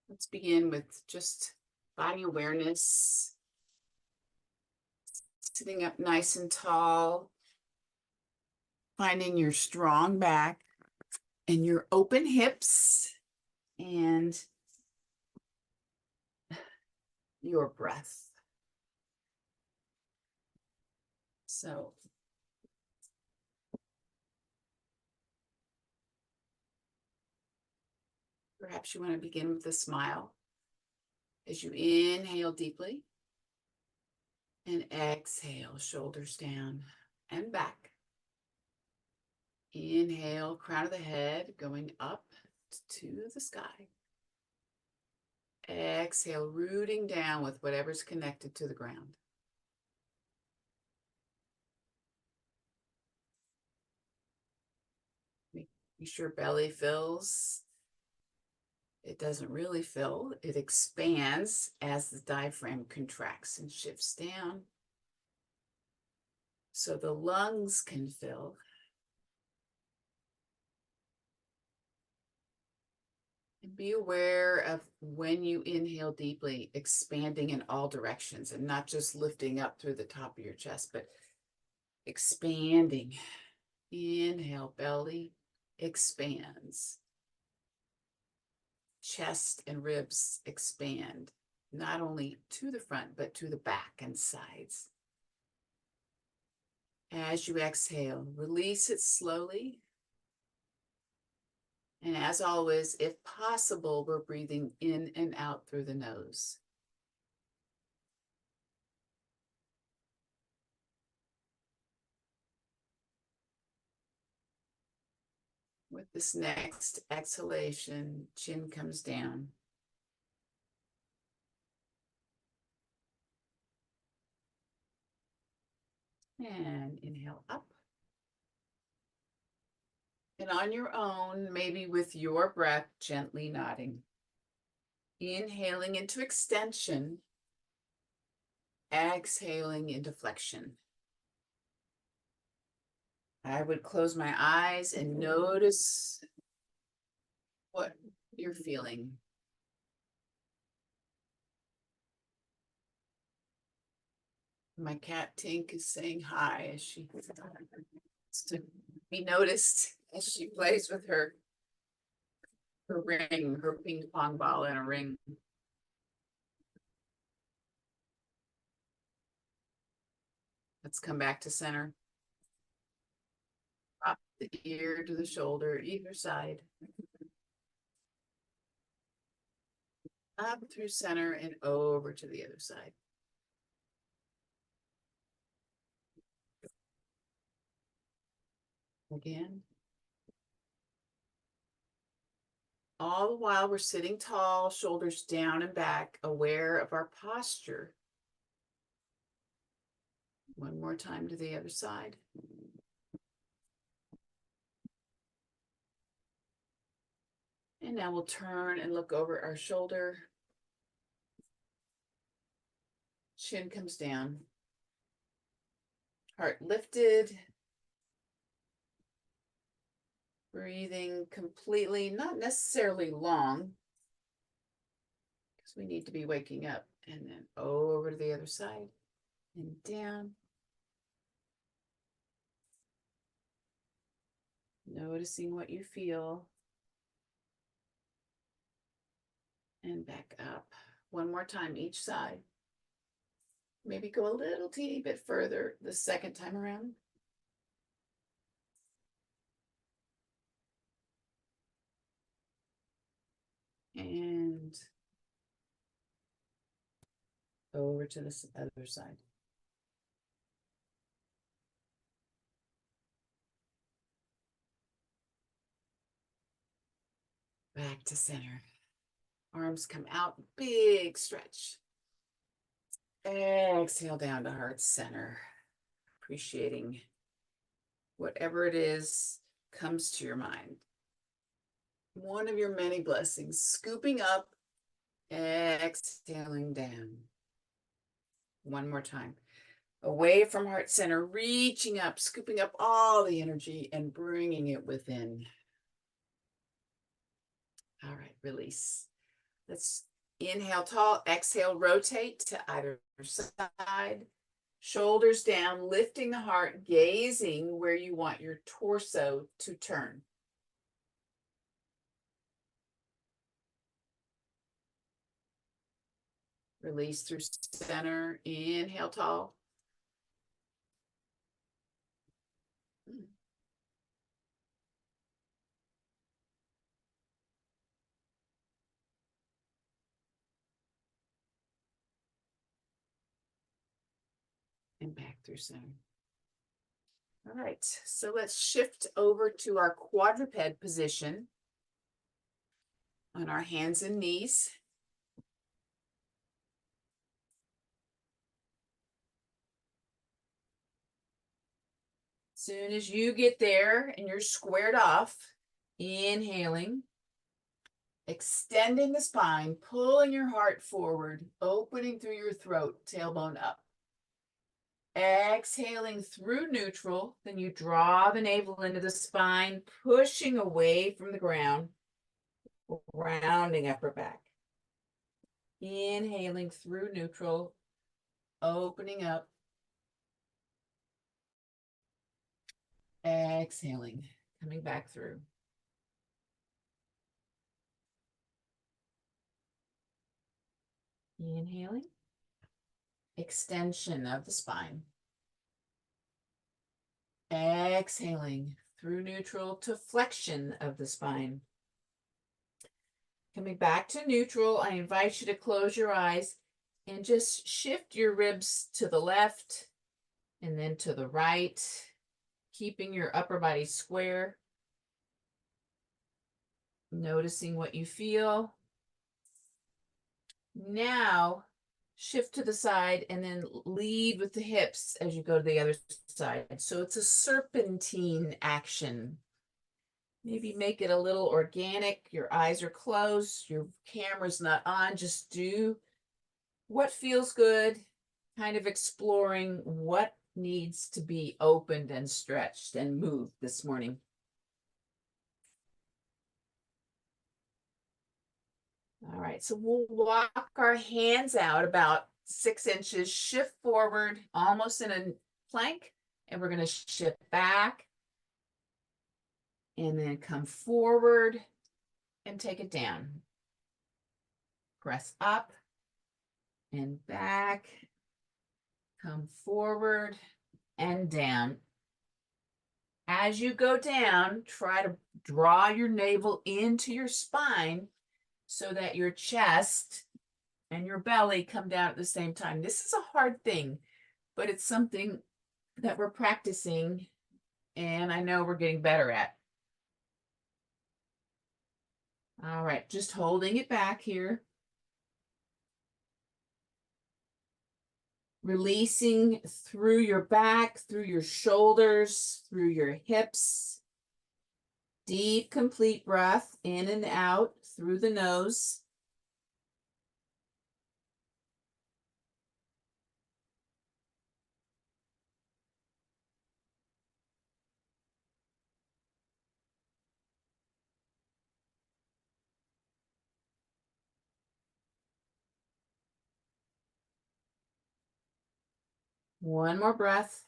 Let's begin with just body awareness. Sitting up nice and tall. Finding your strong back and your open hips and your breath. So perhaps you want to begin with a smile as you inhale deeply and exhale, shoulders down and back. Inhale, crown of the head going up to the sky. Exhale, rooting down with whatever's connected to the ground. Making sure belly fills. It doesn't really fill. It expands as the diaphragm contracts and shifts down. So the lungs can fill. And be aware of when you inhale deeply, expanding in all directions and not just lifting up through the top of your chest, but expanding. Inhale, belly expands. Chest and ribs expand, not only to the front, but to the back and sides. As you exhale, release it slowly. And as always, if possible, we're breathing in and out through the nose. With this next exhalation, chin comes down. And inhale up. And on your own, maybe with your breath, gently nodding. Inhaling into extension. Exhaling into flexion. I would close my eyes and notice what you're feeling. My cat Tink is saying hi as she wants to be noticed as she plays with her ring, her ping pong ball in a ring. Let's come back to center. Drop the ear to the shoulder, either side. Up through center and over to the other side. Again. All the while we're sitting tall, shoulders down and back, aware of our posture. One more time to the other side. And now we'll turn and look over our shoulder. Chin comes down. Heart lifted. Breathing completely, not necessarily long, because we need to be waking up. And then over to the other side and down. Noticing what you feel. And back up. One more time each side. Maybe go a little teeny bit further the second time around. And over to the other side. Back to center. Arms come out, big stretch. Exhale down to heart center. Appreciating whatever it is comes to your mind. One of your many blessings. Scooping up, exhaling down. One more time. Away from heart center, reaching up, scooping up all the energy and bringing it within. All right, release. Let's inhale tall, exhale, rotate to either side. Shoulders down, lifting the heart, gazing where you want your torso to turn. Release through center, inhale tall. And back through center. All right, so let's shift over to our quadruped position on our hands and knees. Soon as you get there and you're squared off, inhaling, extending the spine, pulling your heart forward, opening through your throat, tailbone up. Exhaling through neutral, then you draw the navel into the spine, pushing away from the ground, rounding upper back. Inhaling through neutral, opening up. Exhaling, coming back through. Inhaling, extension of the spine. Exhaling through neutral to flexion of the spine. Coming back to neutral, I invite you to close your eyes and just shift your ribs to the left and then to the right, keeping your upper body square. Noticing what you feel. Now, shift to the side and then lead with the hips as you go to the other side. So it's a serpentine action. Maybe make it a little organic. Your eyes are closed. Your camera's not on. Just do what feels good, kind of exploring what needs to be opened and stretched and moved this morning. All right, so we'll walk our hands out about 6 inches, shift forward, almost in a plank, and we're going to shift back and then come forward and take it down. Press up and back, come forward and down. As you go down, try to draw your navel into your spine so that your chest and your belly come down at the same time. This is a hard thing, but it's something that we're practicing, and I know we're getting better at. All right, just holding it back here. Releasing through your back, through your shoulders, through your hips. Deep, complete breath in and out through the nose. One more breath.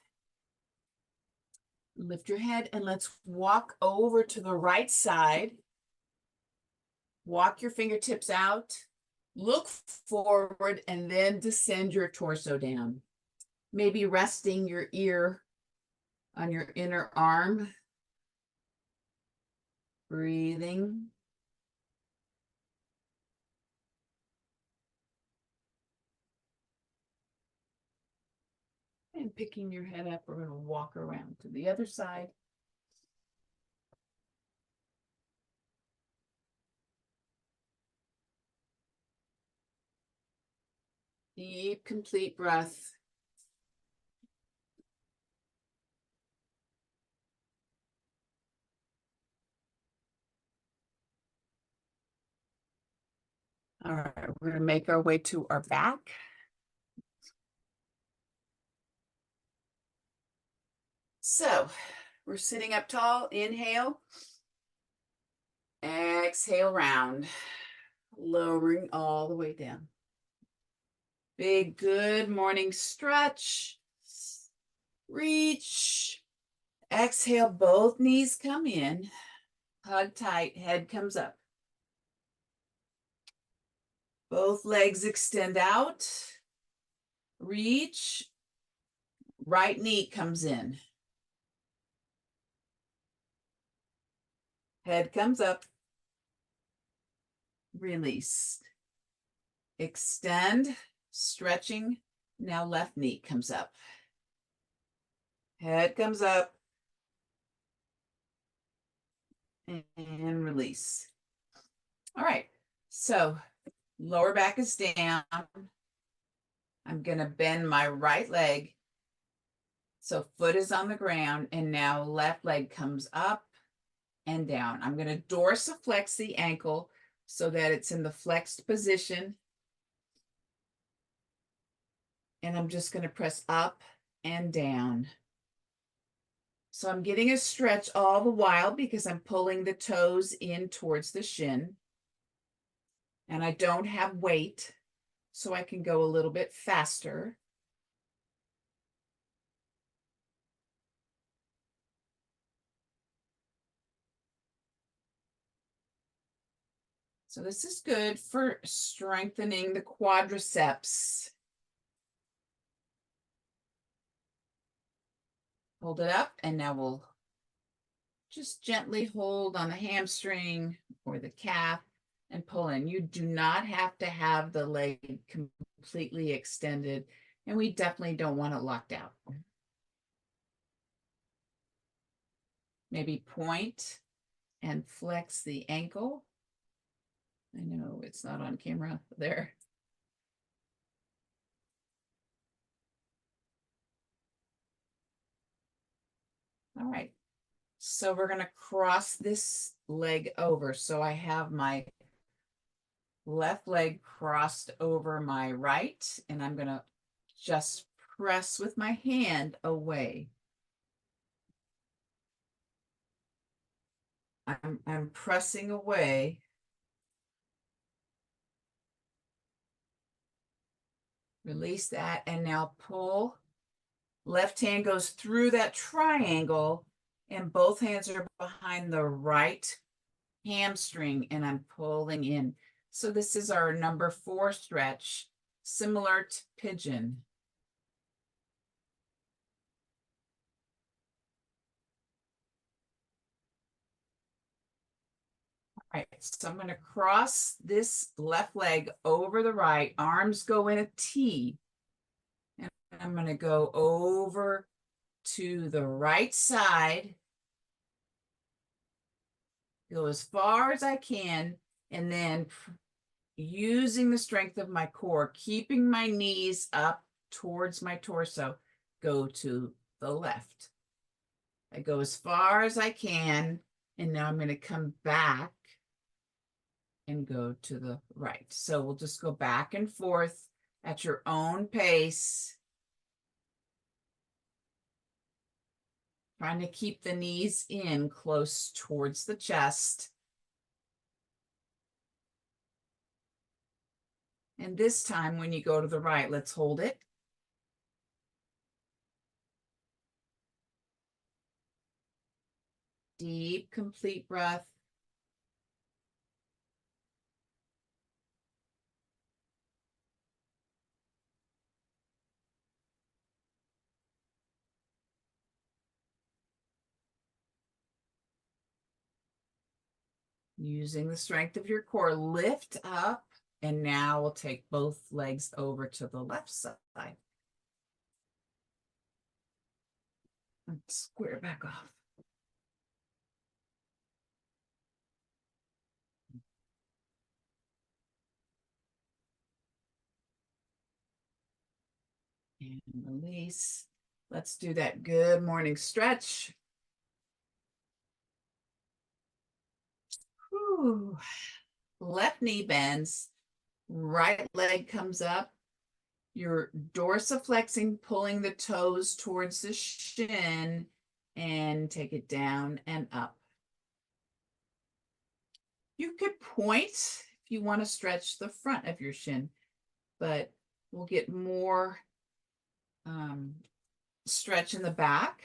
Lift your head and let's walk over to the right side. Walk your fingertips out. Look forward and then descend your torso down. Maybe resting your ear on your inner arm. Breathing. And picking your head up, we're going to walk around to the other side. Deep, complete breath. All right, we're going to make our way to our back. So we're sitting up tall. Inhale. Exhale, round. lowering all the way down. Big good morning stretch. Reach. Exhale, both knees come in. Hug tight, head comes up. Both legs extend out. Reach. Right knee comes in. Head comes up. Release. Extend, stretching. Now left knee comes up. Head comes up. And release. All right, so lower back is down. I'm gonna bend my right leg. So foot is on the ground, and now left leg comes up and down. I'm gonna dorsiflex the ankle so that it's in the flexed position. And I'm just gonna press up and down. So I'm getting a stretch all the while because I'm pulling the toes in towards the shin. And I don't have weight, so I can go a little bit faster. So this is good for strengthening the quadriceps. Hold it up, and now we'll just gently hold on the hamstring or the calf and pull in. You do not have to have the leg completely extended, and we definitely don't want it locked out. Maybe point and flex the ankle. I know it's not on camera there. All right, so we're gonna cross this leg over. So I have my left leg crossed over my right, and I'm gonna just press with my hand away. I'm pressing away. Release that, and now pull. Left hand goes through that triangle, and both hands are behind the right hamstring, and I'm pulling in. So this is our number 4 stretch, similar to pigeon. All right, so I'm going to cross this left leg over the right, arms go in a T, and I'm going to go over to the right side, go as far as I can, and then using the strength of my core, keeping my knees up towards my torso, go to the left. I go as far as I can, and now I'm going to come back and go to the right. So we'll just go back and forth at your own pace. Trying to keep the knees in close towards the chest. And this time when you go to the right, let's hold it. Deep, complete breath. Using the strength of your core, lift up, and now we'll take both legs over to the left side. And square back off. And release. Let's do that good morning stretch. Whew. Left knee bends, right leg comes up. You're dorsiflexing, pulling the toes towards the shin, and take it down and up. You could point if if you want to stretch the front of your shin, but we'll get more stretch in the back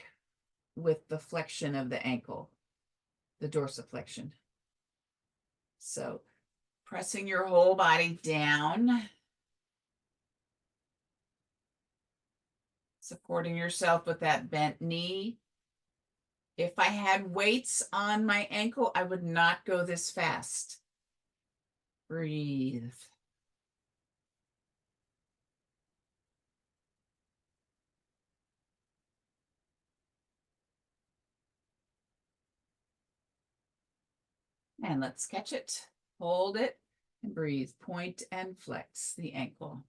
with the flexion of the ankle, the dorsiflexion. So pressing your whole body down, supporting yourself with that bent knee. If I had weights on my ankle, I would not go this fast. Breathe. And let's catch it. Hold it and breathe. Point and flex the ankle.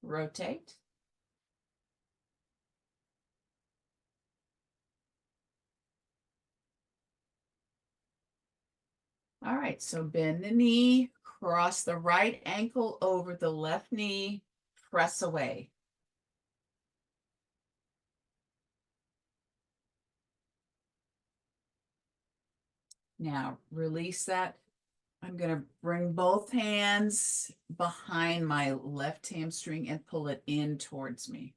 Rotate. All right, so bend the knee, cross the right ankle over the left knee, press away. Now release that. I'm going to bring both hands behind my left hamstring and pull it in towards me.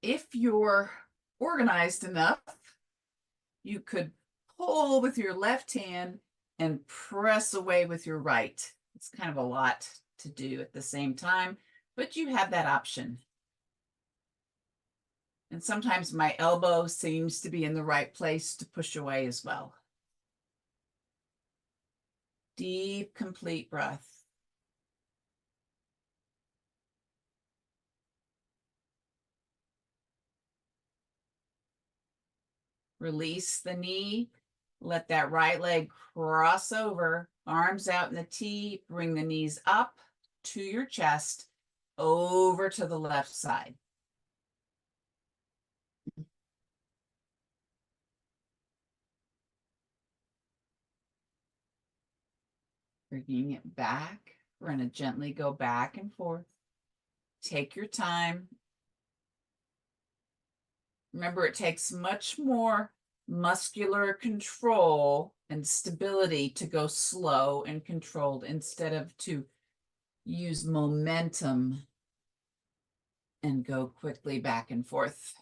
If you're organized enough, you could pull with your left hand and press away with your right. It's kind of a lot to do at the same time, but you have that option. And sometimes my elbow seems to be in the right place to push away as well. Deep, complete breath. Release the knee. Let that right leg cross over, arms out in the T. Bring the knees up to your chest, over to the left side. Bringing it back. We're going to gently go back and forth. Take your time. Remember, it takes much more muscular control and stability to go slow and controlled instead of to use momentum and go quickly back and forth.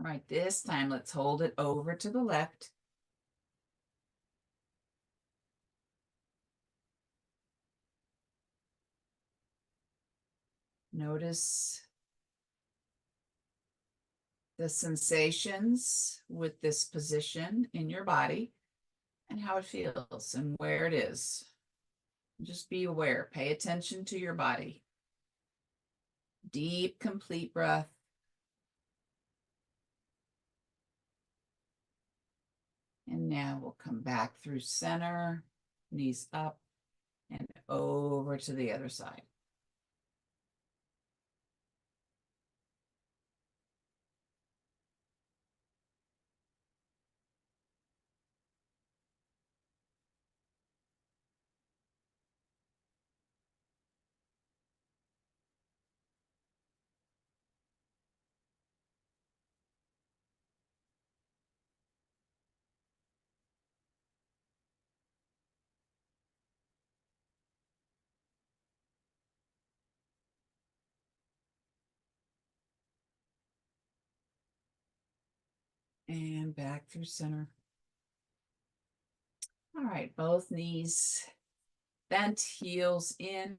All right, this time let's hold it over to the left. Notice the sensations with this position in your body and how it feels and where it is. Just be aware, pay attention to your body. Deep, complete breath. And now we'll come back through center, knees up and over to the other side. And back through center. All right, both knees bent, heels in.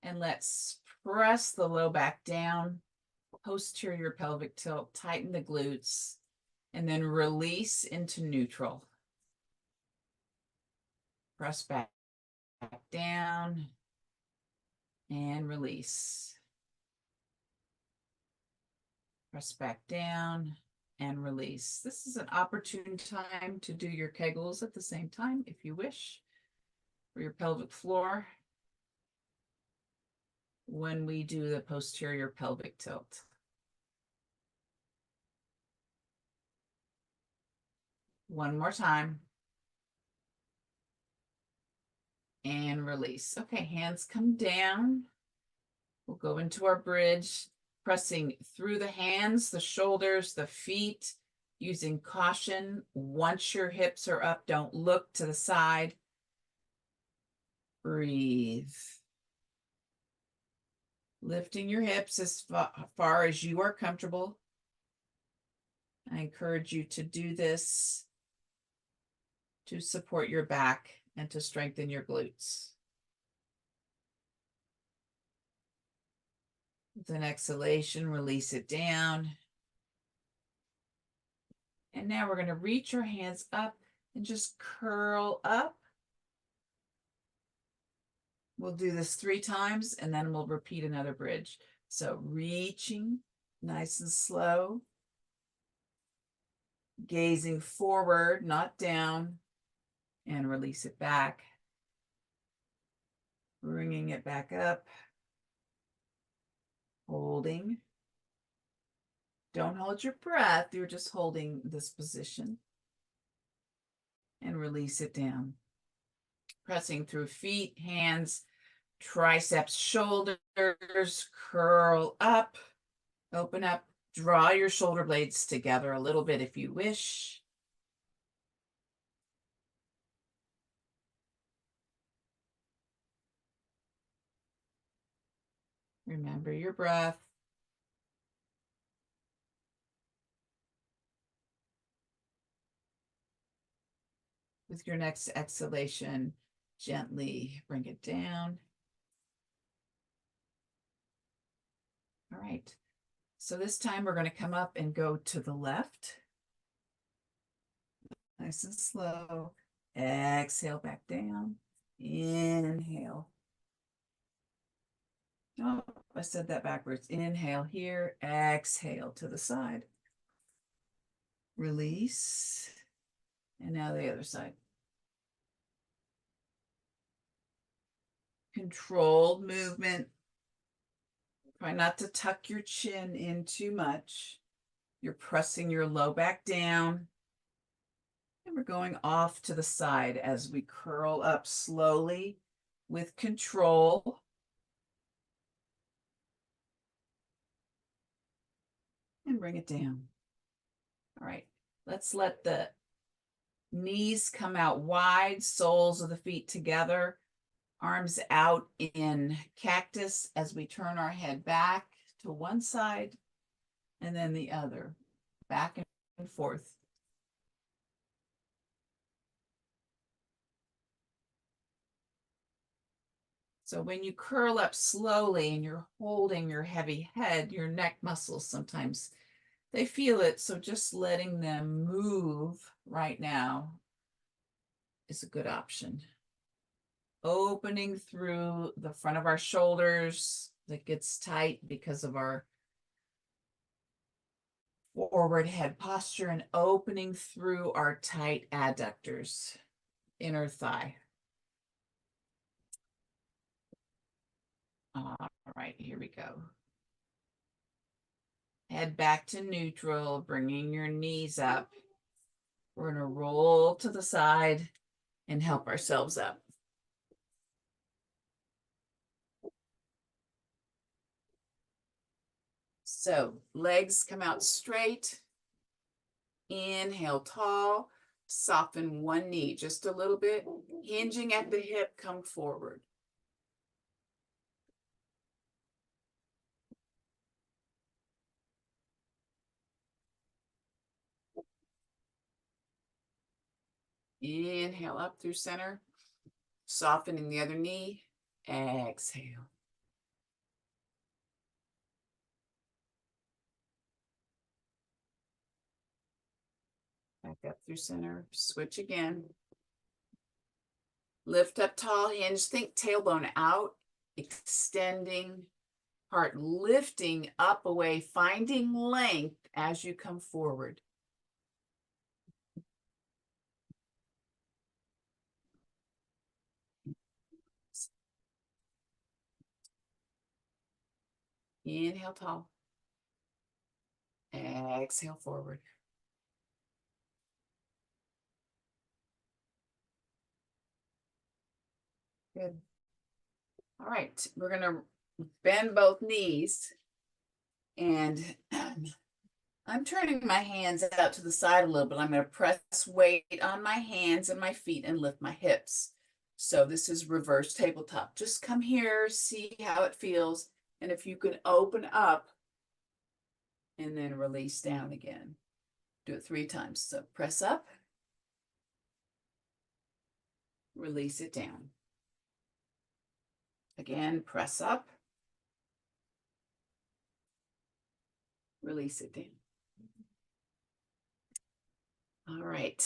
And let's press the low back down, posterior pelvic tilt, tighten the glutes, and then release into neutral. Press back down and release. Press back down and release. This is an opportune time to do your Kegels at the same time, if you wish, for your pelvic floor when we do the posterior pelvic tilt. One more time. And release. Okay, hands come down. We'll go into our bridge, pressing through the hands, the shoulders, the feet, using caution. Once your hips are up, don't look to the side. Breathe. Lifting your hips as far as you are comfortable. I encourage you to do this to support your back and to strengthen your glutes. With an exhalation, release it down. And now we're going to reach our hands up and just curl up. We'll do this 3 times and then we'll repeat another bridge. So reaching nice and slow, gazing forward, not down, and release it back. Bringing it back up, holding. Don't hold your breath, you're just holding this position. And release it down. Pressing through feet, hands, triceps, shoulders, curl up, open up, draw your shoulder blades together a little bit if you wish. Remember your breath. With your next exhalation, gently bring it down. All right. So this time we're going to come up and go to the left. Nice and slow. Exhale back down. Inhale. Oh, I said that backwards. Inhale here. Exhale to the side. Release. And now the other side. Controlled movement. Try not to tuck your chin in too much. You're pressing your low back down. And we're going off to the side as we curl up slowly with control. And bring it down. All right, let's let the knees come out wide, soles of the feet together, arms out in cactus as we turn our head back to one side and then the other, back and forth. So when you curl up slowly and you're holding your heavy head, your neck muscles sometimes, they feel it. So just letting them move right now is a good option. Opening through the front of our shoulders that gets tight because of our forward head posture, and opening through our tight adductors, inner thigh. All right, here we go. Head back to neutral, bringing your knees up. We're going to roll to the side and help ourselves up. So legs come out straight. Inhale tall, soften one knee just a little bit, hinging at the hip, come forward. Inhale up through center, softening the other knee. Exhale. Back up through center, switch again. Lift up tall, hinge, think tailbone out, extending, heart lifting up away, finding length as you come forward. Inhale tall. Exhale forward. Good. All right, we're gonna bend both knees, and I'm turning my hands out to the side a little bit. I'm gonna press weight on my hands and my feet and lift my hips. So this is reverse tabletop. Just come here, see how it feels. And if you can open up and then release down again. Do it 3 times. So press up, release it down. Again, press up, release it down. All right.